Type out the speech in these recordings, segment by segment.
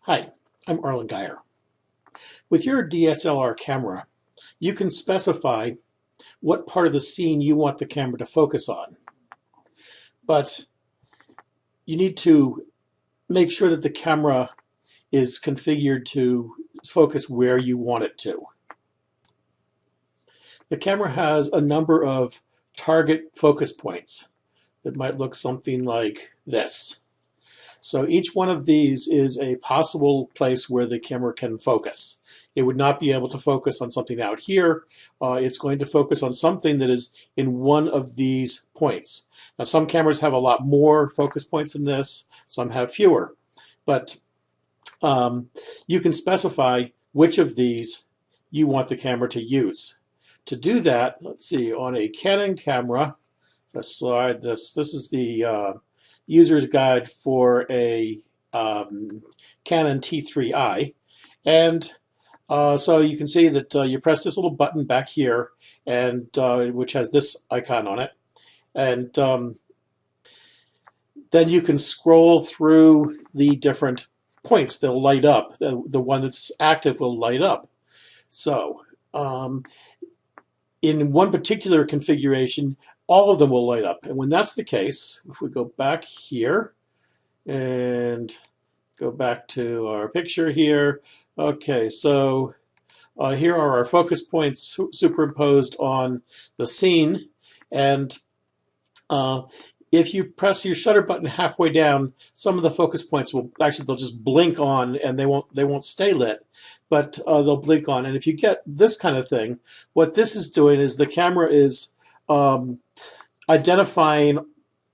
Hi, I'm Arlen Geyer. With your DSLR camera, you can specify what part of the scene you want the camera to focus on. But you need to make sure that the camera is configured to focus where you want it to. The camera has a number of target focus points that might look something like this. So each one of these is a possible place where the camera can focus. It would not be able to focus on something out here. It's going to focus on something that is in one of these points. Now, some cameras have a lot more focus points than this. Some have fewer. But you can specify which of these you want the camera to use. To do that, let's see, on a Canon camera, if I slide this, this is the user's guide for a Canon T3i. And so you can see that you press this little button back here, and which has this icon on it. And then you can scroll through the different points. They'll light up. The one that's active will light up. So in one particular configuration, all of them will light up. And when that's the case, if we go back here and go back to our picture here, okay, so here are our focus points superimposed on the scene. And if you press your shutter button halfway down, some of the focus points will actually, they'll just blink on, and they won't stay lit, but they'll blink on. And if you get this kind of thing, what this is doing is the camera is identifying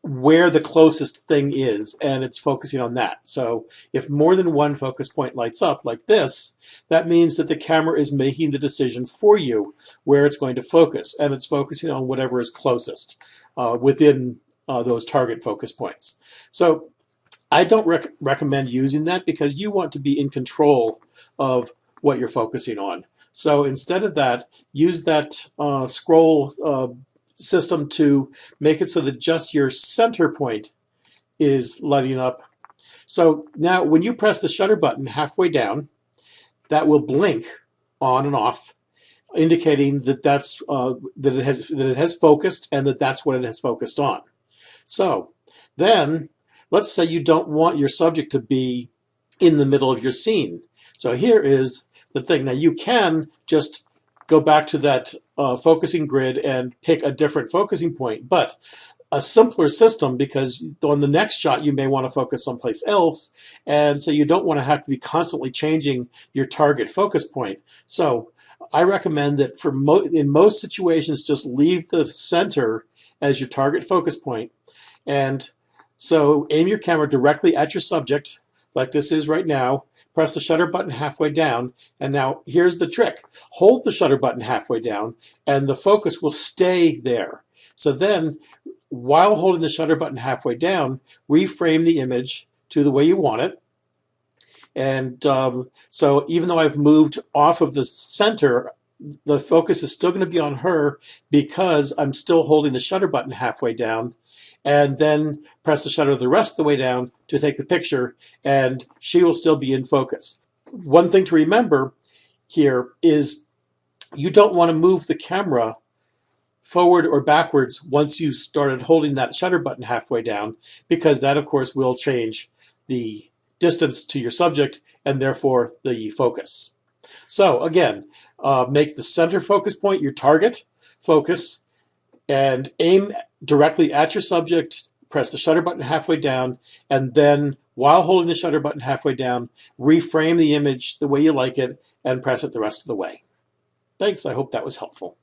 where the closest thing is, and it's focusing on that. So if more than one focus point lights up like this, that means that the camera is making the decision for you where it's going to focus, and it's focusing on whatever is closest within those target focus points. So I don't recommend using that, because you want to be in control of what you're focusing on. So instead of that, use that scroll system to make it so that just your center point is lighting up. So now when you press the shutter button halfway down, that will blink on and off, indicating that that it has focused, and that's what it has focused on. So then let's say you don't want your subject to be in the middle of your scene. So here is the thing. Now you can just go back to that focusing grid and pick a different focusing point, but a simpler system, because on the next shot you may want to focus someplace else, and so you don't want to have to be constantly changing your target focus point. So I recommend that in most situations, just leave the center as your target focus point. And so aim your camera directly at your subject, like this is right now. Press the shutter button halfway down, and now here's the trick. Hold the shutter button halfway down, and the focus will stay there. So then, while holding the shutter button halfway down, reframe the image to the way you want it. And so even though I've moved off of the center, the focus is still going to be on her, because I'm still holding the shutter button halfway down, and then press the shutter the rest of the way down to take the picture, and she will still be in focus. One thing to remember here is you don't want to move the camera forward or backwards once you started holding that shutter button halfway down, because that, of course, will change the distance to your subject and therefore the focus. So again, make the center focus point your target focus, and aim directly at your subject. Press the shutter button halfway down, and then while holding the shutter button halfway down, reframe the image the way you like it and press it the rest of the way. Thanks, I hope that was helpful.